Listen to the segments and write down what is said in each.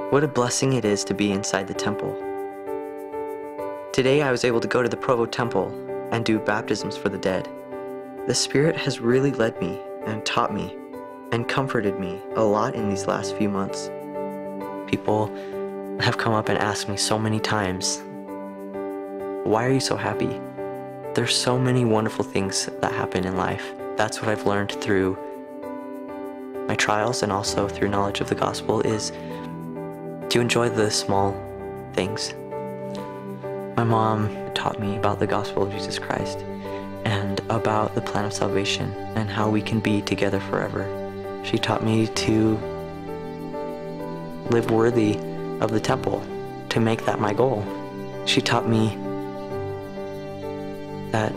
What a blessing it is to be inside the temple. Today I was able to go to the Provo Temple and do baptisms for the dead. The Spirit has really led me and taught me and comforted me a lot in these last few months. People have come up and asked me so many times, why are you so happy? There's so many wonderful things that happen in life. That's what I've learned through my trials and also through knowledge of the gospel, is to enjoy the small things. My mom taught me about the gospel of Jesus Christ and about the plan of salvation and how we can be together forever. She taught me to live worthy of the temple, to make that my goal. She taught me that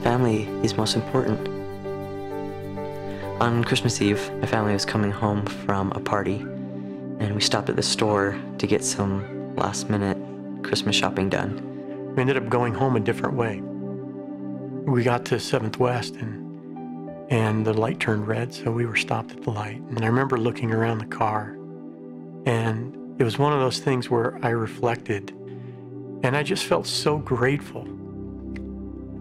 family is most important. On Christmas Eve, my family was coming home from a party, and we stopped at the store to get some last-minute Christmas shopping done. We ended up going home a different way. We got to 7th West, and the light turned red, so we were stopped at the light. And I remember looking around the car, and it was one of those things where I reflected, and I just felt so grateful.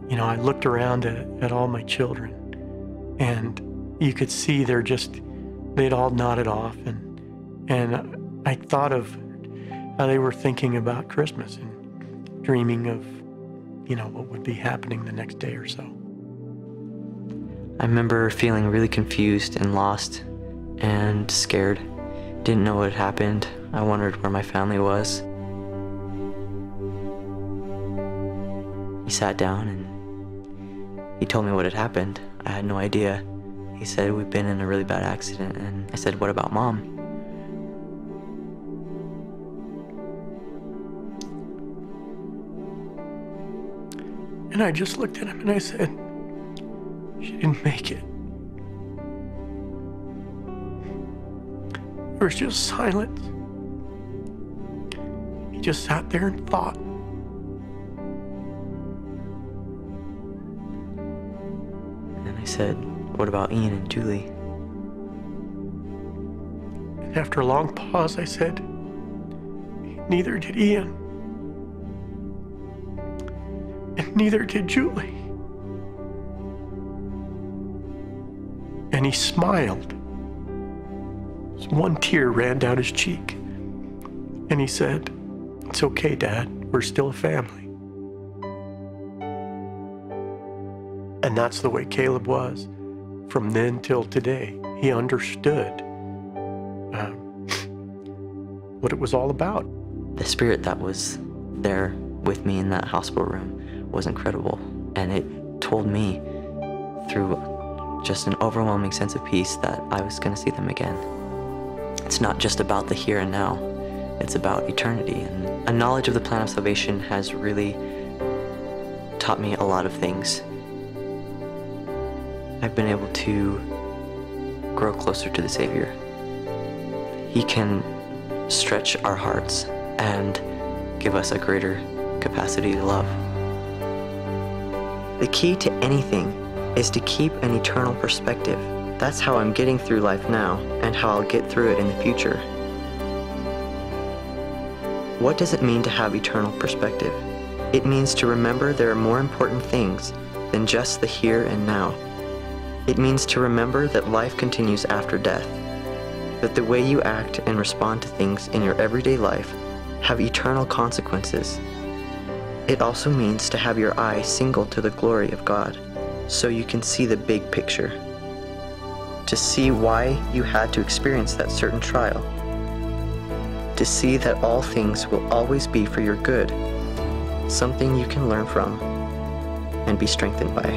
You know, I looked around at all my children, and you could see they'd all nodded off, and I thought of how they were thinking about Christmas and dreaming of, you know, what would be happening the next day or so. I remember feeling really confused and lost and scared. Didn't know what had happened. I wondered where my family was. He sat down and he told me what had happened. I had no idea. He said, we've been in a really bad accident. And I said, what about Mom? And I just looked at him and I said, she didn't make it. There was just silence. He just sat there and thought. And I said, what about Ian and Julie? And after a long pause, I said, neither did Ian. And neither did Julie. And he smiled. One tear ran down his cheek. And he said, it's okay, Dad. We're still a family. And that's the way Caleb was. From then till today, he understood what it was all about. The Spirit that was there with me in that hospital room was incredible. And it told me through just an overwhelming sense of peace that I was going to see them again. It's not just about the here and now, it's about eternity. And a knowledge of the plan of salvation has really taught me a lot of things. I've been able to grow closer to the Savior. He can stretch our hearts and give us a greater capacity to love. The key to anything is to keep an eternal perspective. That's how I'm getting through life now and how I'll get through it in the future. What does it mean to have eternal perspective? It means to remember there are more important things than just the here and now. It means to remember that life continues after death, that the way you act and respond to things in your everyday life have eternal consequences. It also means to have your eye single to the glory of God, so you can see the big picture, to see why you had to experience that certain trial, to see that all things will always be for your good, something you can learn from and be strengthened by.